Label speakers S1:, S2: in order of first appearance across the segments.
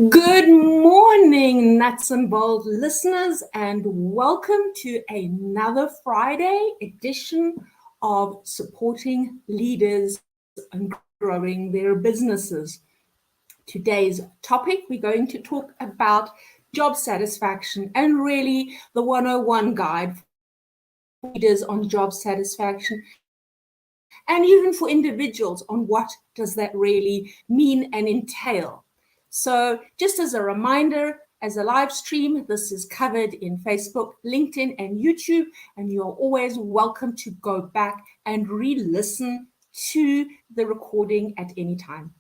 S1: Good morning, nuts and bolts listeners, and welcome to another Friday edition of Supporting Leaders and Growing Their Businesses. Today's topic, we're going to talk about job satisfaction and really the 101 guide for leaders on job satisfaction and even for individuals on what does that really mean and entail. So just as a reminder, as a live stream, this is covered in Facebook, LinkedIn, and YouTube, and you're always welcome to go back and re-listen to the recording at any time.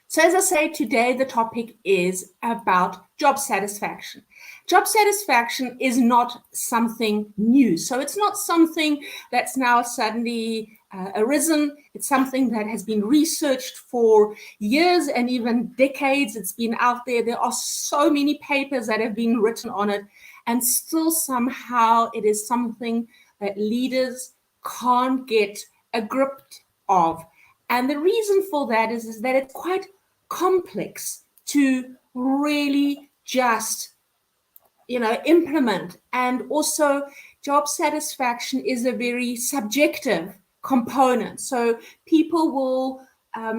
S1: So as I say, today the topic is about job satisfaction. Job satisfaction is not something new. So it's not something that's now suddenly arisen. It's something that has been researched for years and even decades. It's been out there. There are so many papers that have been written on it. And still somehow it is something that leaders can't get a grip of. And the reason for that is that it's quite complex to really just implement. And also job satisfaction is a very subjective component, so people will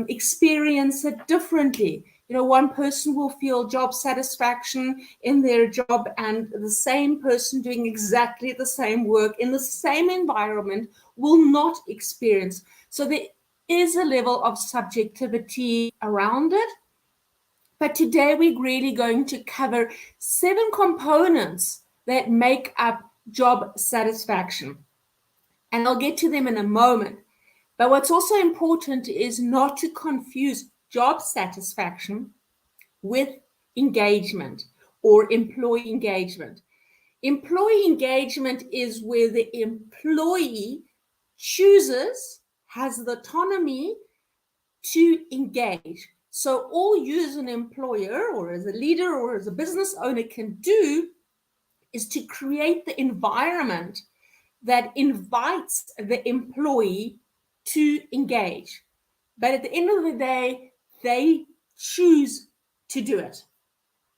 S1: experience it differently. One person will feel job satisfaction in their job, and the same person doing exactly the same work in the same environment will not experience. So there is a level of subjectivity around it. But today we're really going to cover 7 components that make up job satisfaction. And I'll get to them in a moment. But what's also important is not to confuse job satisfaction with engagement or employee engagement. Employee engagement is where the employee chooses, has the autonomy to engage. So all you as an employer or as a leader or as a business owner can do is to create the environment that invites the employee to engage. But at the end of the day, they choose to do it.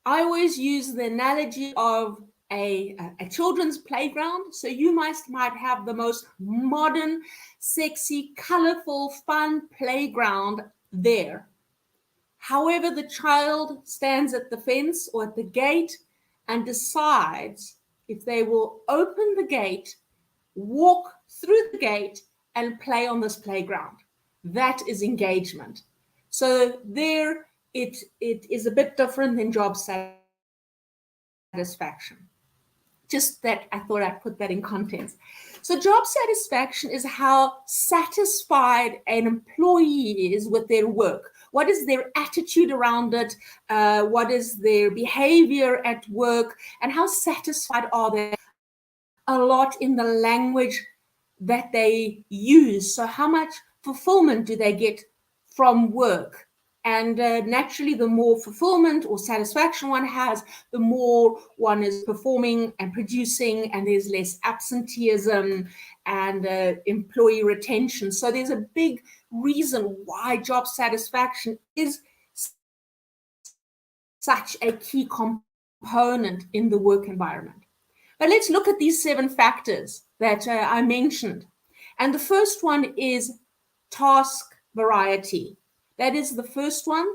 S1: I always use the analogy of a children's playground. So you might have the most modern, sexy, colorful, fun playground there. However, the child stands at the fence or at the gate and decides if they will open the gate, walk through the gate, and play on this playground. That is engagement. So there it is a bit different than job satisfaction. Just that I thought I'd put that in context. So job satisfaction is how satisfied an employee is with their work. What is their attitude around it? What is their behavior at work? And how satisfied are they? A lot in the language that they use. So how much fulfillment do they get from work? And naturally, the more fulfillment or satisfaction one has, the more one is performing and producing, and there's less absenteeism and employee retention. So there's a big reason why job satisfaction is such a key component in the work environment. But let's look at these 7 factors that I mentioned. And the first one is task variety. That is the first one.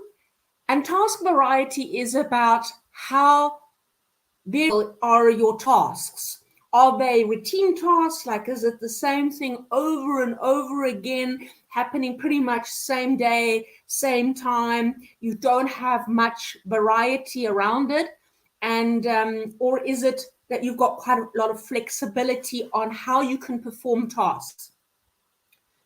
S1: And task variety is about how variable are your tasks. Are they routine tasks? Like, is it the same thing over and over again, happening pretty much same day, same time? You don't have much variety around it. And or is it that you've got quite a lot of flexibility on how you can perform tasks?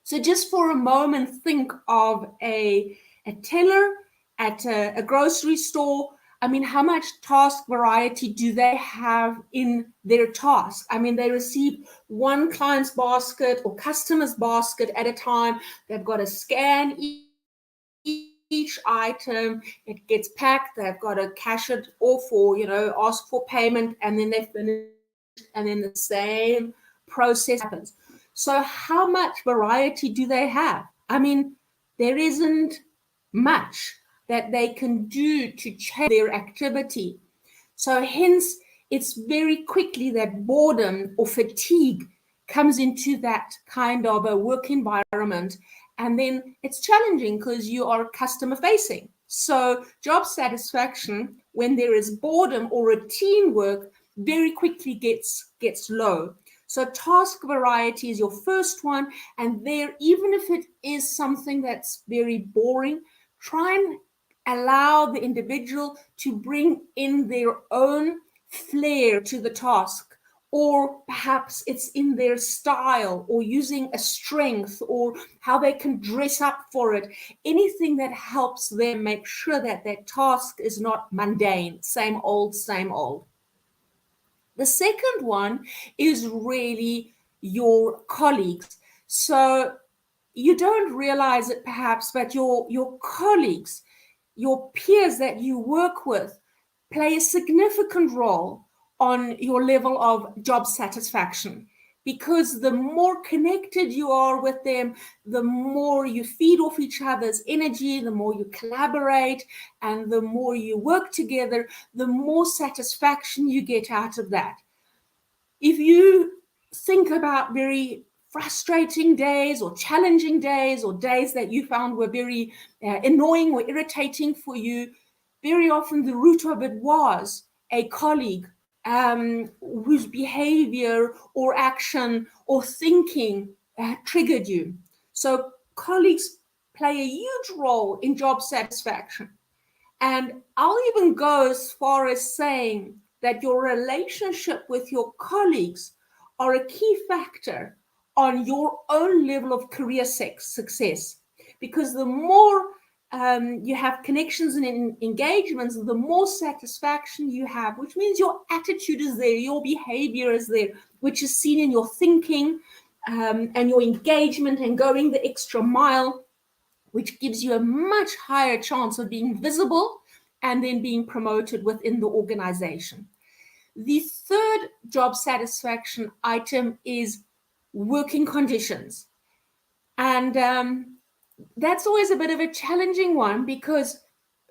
S1: So just for a moment, think of a teller at a grocery store. I mean, how much task variety do they have in their task? I mean, they receive one client's basket or customer's basket at a time. They've got to scan each item, it gets packed, they've got to cash it off or, ask for payment, and then they finish, and then the same process happens. So how much variety do they have? I mean, there isn't much. that they can do to change their activity. So hence, it's very quickly that boredom or fatigue comes into that kind of a work environment. And then it's challenging because you are customer facing. So job satisfaction, when there is boredom or routine work, very quickly gets low. So task variety is your first one. And there, even if it is something that's very boring, try and allow the individual to bring in their own flair to the task, or perhaps it's in their style or using a strength or how they can dress up for it, anything that helps them make sure that their task is not mundane, same old, same old. The second one is really your colleagues. So you don't realize it perhaps, but your colleagues, your peers that you work with, play a significant role on your level of job satisfaction, because the more connected you are with them, the more you feed off each other's energy, the more you collaborate, and the more you work together, the more satisfaction you get out of that. If you think about very frustrating days or challenging days or days that you found were very annoying or irritating for you, very often the root of it was a colleague whose behavior or action or thinking triggered you. So colleagues play a huge role in job satisfaction. And I'll even go as far as saying that your relationship with your colleagues are a key factor on your own level of career success. Because the more you have connections and engagements, the more satisfaction you have, which means your attitude is there, your behavior is there, which is seen in your thinking and your engagement and going the extra mile, which gives you a much higher chance of being visible and then being promoted within the organization. The third job satisfaction item is working conditions. And that's always a bit of a challenging one, because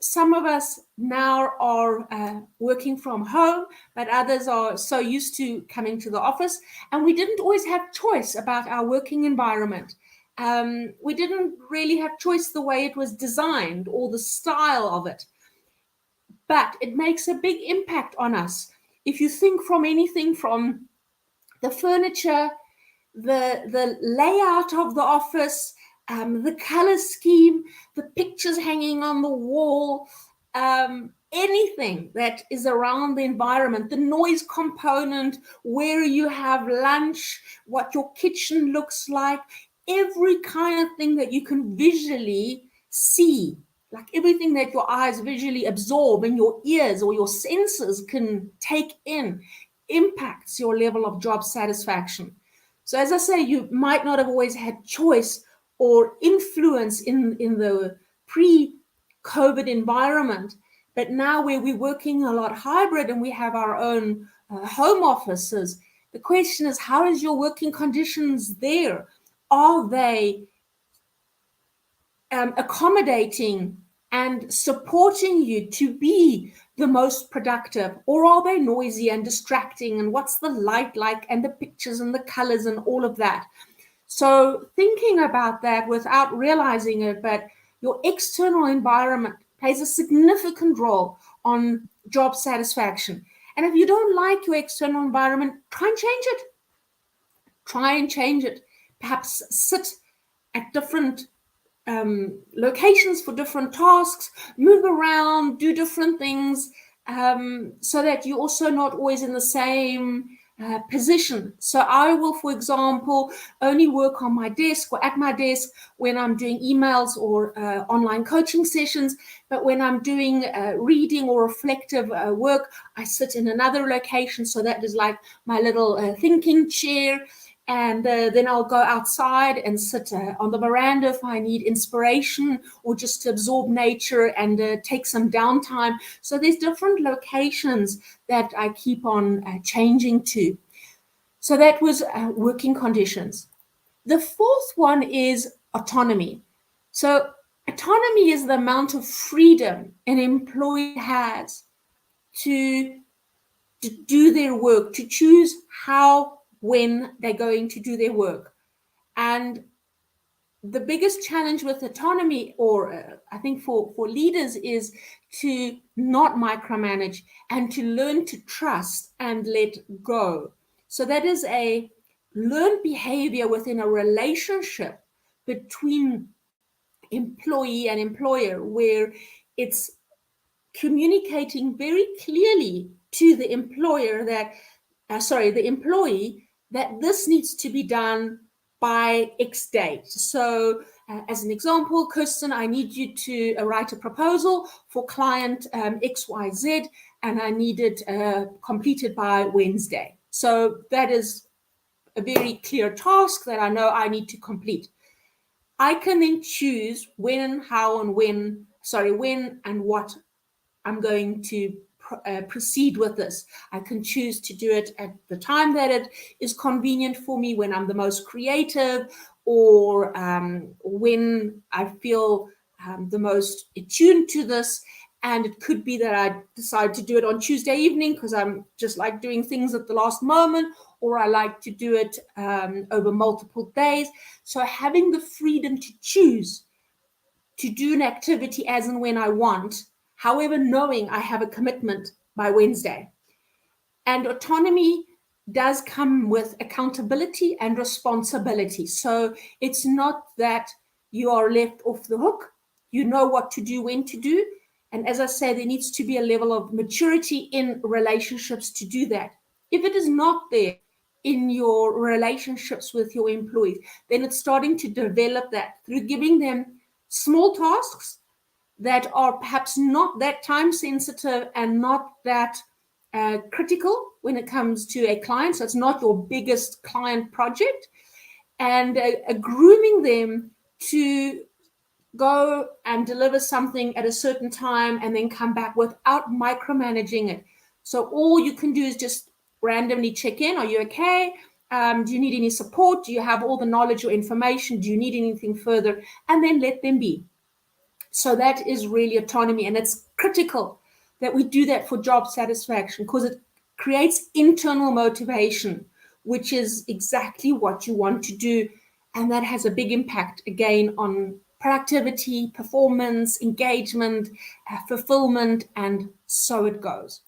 S1: some of us now are working from home, but others are so used to coming to the office, and we didn't always have choice about our working environment. We didn't really have choice the way it was designed or the style of it. But it makes a big impact on us. If you think from anything from the furniture, the layout of the office, the color scheme, the pictures hanging on the wall, anything that is around the environment, the noise component, where you have lunch, what your kitchen looks like, every kind of thing that you can visually see, like everything that your eyes visually absorb and your ears or your senses can take in, impacts your level of job satisfaction. So as I say, you might not have always had choice or influence in the pre-COVID environment, but now where we're working a lot hybrid and we have our own home offices, the question is, how is your working conditions there? Are they accommodating and supporting you to be the most productive, or are they noisy and distracting, and what's the light like and the pictures and the colors and all of that? So thinking about that without realizing it, but your external environment plays a significant role on job satisfaction. And if you don't like your external environment, try and change it. Try and change it. Perhaps sit at different locations for different tasks, move around, do different things, so that you're also not always in the same position. So I will, for example, only work on my desk or at my desk when I'm doing emails or online coaching sessions. But when I'm doing reading or reflective work, I sit in another location. So that is like my little thinking chair. And then I'll go outside and sit on the veranda if I need inspiration or just to absorb nature and take some downtime. So there's different locations that I keep on changing to. So that was working conditions. The fourth one is autonomy. So Autonomy is the amount of freedom an employee has to do their work, to choose how, when they're going to do their work. And the biggest challenge with autonomy, or I think for leaders, is to not micromanage and to learn to trust and let go. So that is a learned behavior within a relationship between employee and employer, where it's communicating very clearly to the employer that, the employee, that this needs to be done by X date. So, as an example, Kerstin, I need you to write a proposal for client XYZ, and I need it completed by Wednesday. So that is a very clear task that I know I need to complete. I can then choose when, how, and when and what I'm going to proceed with this. I can choose to do it at the time that it is convenient for me, when I'm the most creative, or when I feel the most attuned to this. And it could be that I decide to do it on Tuesday evening because I'm just like doing things at the last moment, or I like to do it over multiple days. So having the freedom to choose to do an activity as and when I want, however, knowing I have a commitment by Wednesday. And autonomy does come with accountability and responsibility. So it's not that you are left off the hook. You know what to do, when to do. And as I say, there needs to be a level of maturity in relationships to do that. If it is not there in your relationships with your employees, then it's starting to develop that through giving them small tasks that are perhaps not that time sensitive and not that critical when it comes to a client. So it's not your biggest client project, and grooming them to go and deliver something at a certain time and then come back without micromanaging it. So all you can do is just randomly check in. Are you okay? Do you need any support? Do you have all the knowledge or information? Do you need anything further? And then let them be. So that is really autonomy, and it's critical that we do that for job satisfaction, because it creates internal motivation, which is exactly what you want to do. And that has a big impact, again, on productivity, performance, engagement, fulfillment, and so it goes.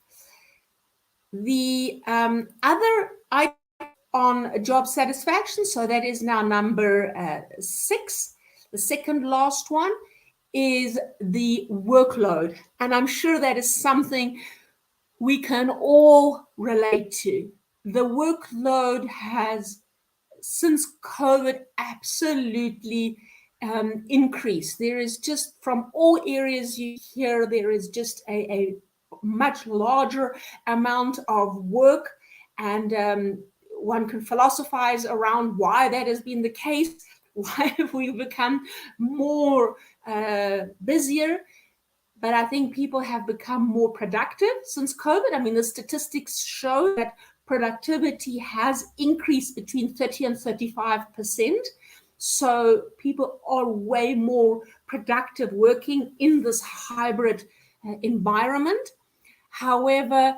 S1: The other item on job satisfaction, so that is now number 6, the second last one, is the workload. And I'm sure that is something we can all relate to. The workload has, since COVID, absolutely increased. There is just, from all areas you hear, there is just a much larger amount of work. And one can philosophize around why that has been the case. Why have we become more busier? But I think people have become more productive since COVID. I mean, the statistics show that productivity has increased between 30 and 35%. So people are way more productive working in this hybrid environment. However,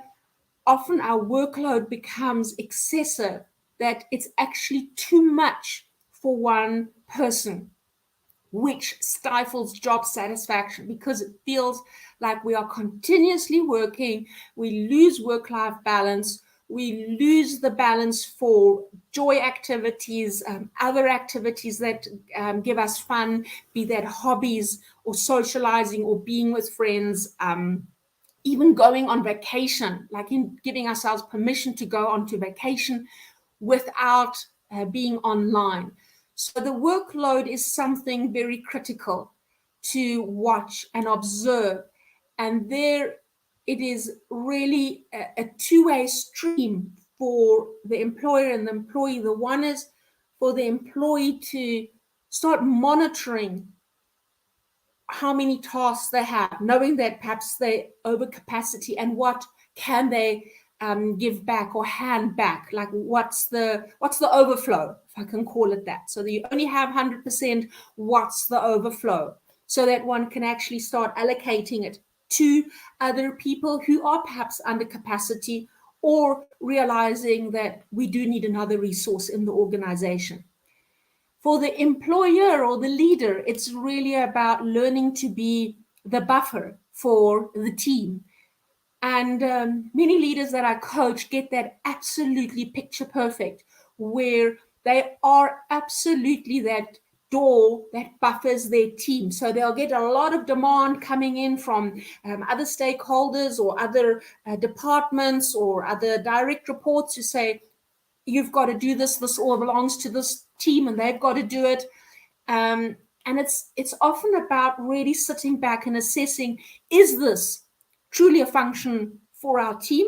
S1: often our workload becomes excessive, that it's actually too much for one person, which stifles job satisfaction, because it feels like we are continuously working. We lose work-life balance. We lose the balance for joy activities, other activities that give us fun, be that hobbies or socializing or being with friends, even going on vacation, like in giving ourselves permission to go onto vacation without being online. So the workload is something very critical to watch and observe. And there it is really a two-way stream for the employer and the employee. The one is for the employee to start monitoring how many tasks they have, knowing that perhaps they over capacity, and what can they give back or hand back, like what's the overflow, if I can call it that. So that you only have 100%, what's the overflow? so that one can actually start allocating it to other people who are perhaps under capacity, or realizing that we do need another resource in the organization. For the employer or the leader, it's really about learning to be the buffer for the team. And many leaders that I coach get that absolutely picture perfect, where they are absolutely that door that buffers their team. So they'll get a lot of demand coming in from other stakeholders or other departments or other direct reports who say, you've got to do this, this all belongs to this team and they've got to do it. And it's often about really sitting back and assessing, is this truly a function for our team?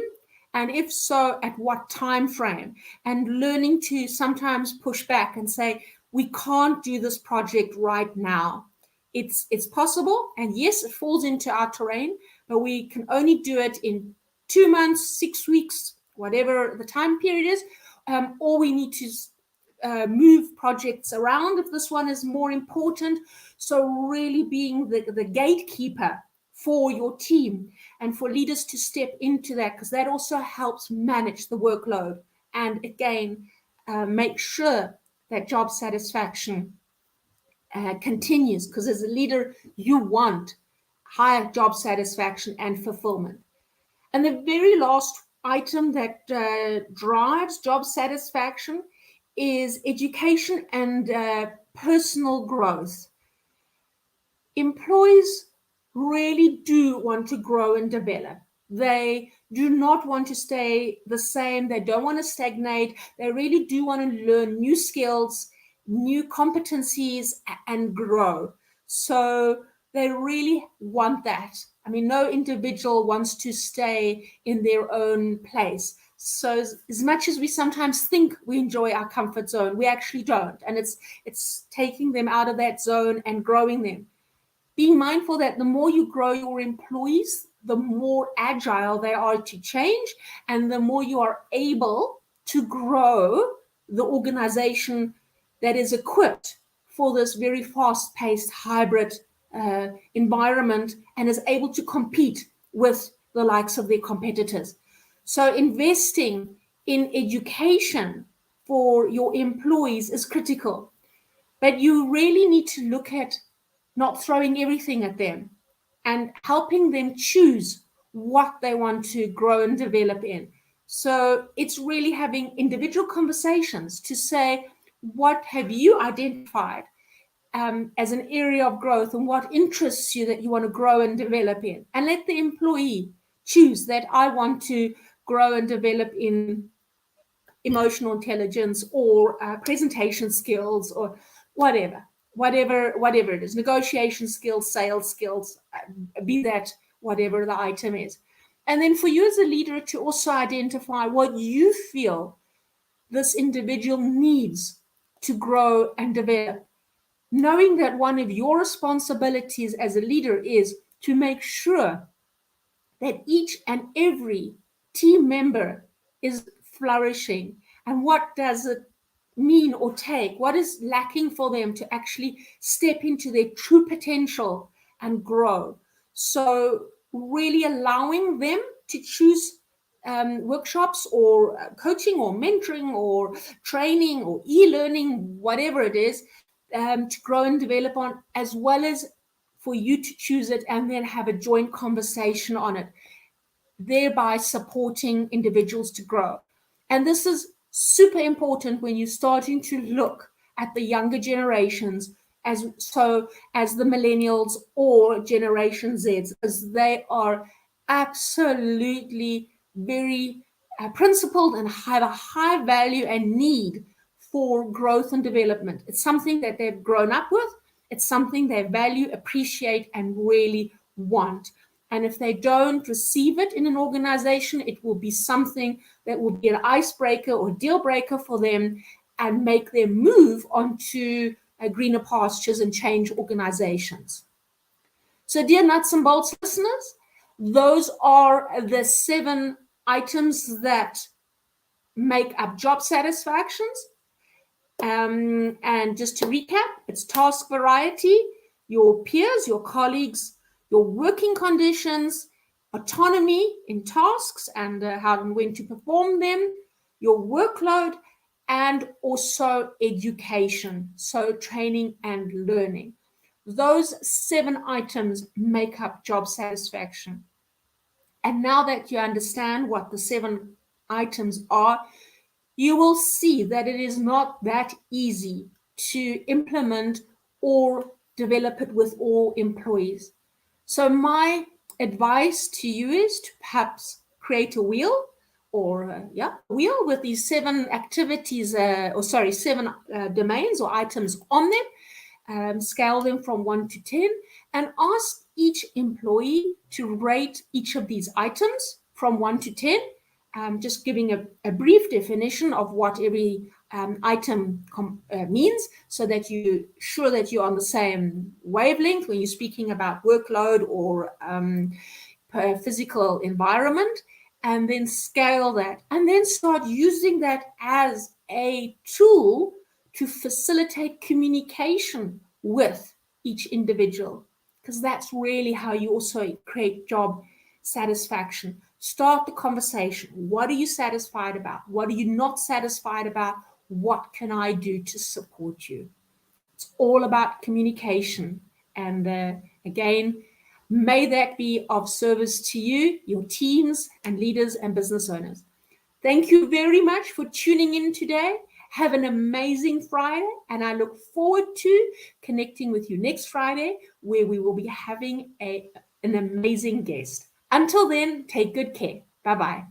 S1: And if so, at what time frame? And learning to sometimes push back and say, we can't do this project right now. It's possible, and yes, it falls into our terrain, but we can only do it in 2 months, 6 weeks, whatever the time period is, or we need to move projects around if this one is more important. So really being the gatekeeper for your team and for leaders to step into that, because that also helps manage the workload and again make sure that job satisfaction continues, because as a leader you want higher job satisfaction and fulfillment. And the very last item that drives job satisfaction is education and personal growth. Employees really do want to grow and develop. They do not want to stay the same. They don't want to stagnate. They really do want to learn new skills, new competencies, and grow. So they really want that. I mean, no individual wants to stay in their own place. So as much as we sometimes think we enjoy our comfort zone, we actually don't. And it's taking them out of that zone and growing them. Being mindful that the more you grow your employees, the more agile they are to change, and the more you are able to grow the organization that is equipped for this very fast-paced hybrid environment and is able to compete with the likes of their competitors. So investing in education for your employees is critical, but you really need to look at not throwing everything at them and helping them choose what they want to grow and develop in. So it's really having individual conversations to say, what have you identified as an area of growth and what interests you that you want to grow and develop in? And let the employee choose that I want to grow and develop in emotional intelligence or presentation skills or whatever it is, negotiation skills, sales skills, be that whatever the item is. And then for you as a leader to also identify what you feel this individual needs to grow and develop, knowing that one of your responsibilities as a leader is to make sure that each and every team member is flourishing. And what does it mean or take? What is lacking for them to actually step into their true potential and grow? So really allowing them to choose workshops or coaching or mentoring or training or e-learning, whatever it is, to grow and develop on, as well as for you to choose it and then have a joint conversation on it, thereby supporting individuals to grow. And this is super important when you're starting to look at the younger generations, as the millennials or Generation Z, as they are absolutely very principled and have a high value and need for growth and development. It's something that they've grown up with. It's something they value, appreciate, and really want. And if they don't receive it in an organization, it will be something that will be an icebreaker or deal breaker for them and make them move onto greener pastures and change organizations. So dear Nuts and Bolts listeners, those are the 7 items that make up job satisfactions. And just to recap, it's task variety, your peers, your colleagues, your working conditions, autonomy in tasks and how and when to perform them, your workload, and also education, so training and learning. Those 7 items make up job satisfaction. And now that you understand what the 7 items are, you will see that it is not that easy to implement or develop it with all employees. So my advice to you is to perhaps create a wheel or wheel with these 7 activities, 7 domains or items on them, scale them from 1 to 10, and ask each employee to rate each of these items from 1 to 10, just giving a brief definition of what every item means, so that you're sure that you're on the same wavelength when you're speaking about workload or physical environment, and then scale that, and then start using that as a tool to facilitate communication with each individual, because that's really how you also create job satisfaction. Start the conversation. What are you satisfied about? What are you not satisfied about? What can I do to support you? It's all about communication. And again, may that be of service to you, your teams and leaders and business owners. Thank you very much for tuning in today. Have an amazing Friday, and I look forward to connecting with you next Friday, where we will be having an amazing guest. Until then, take good care. Bye-bye.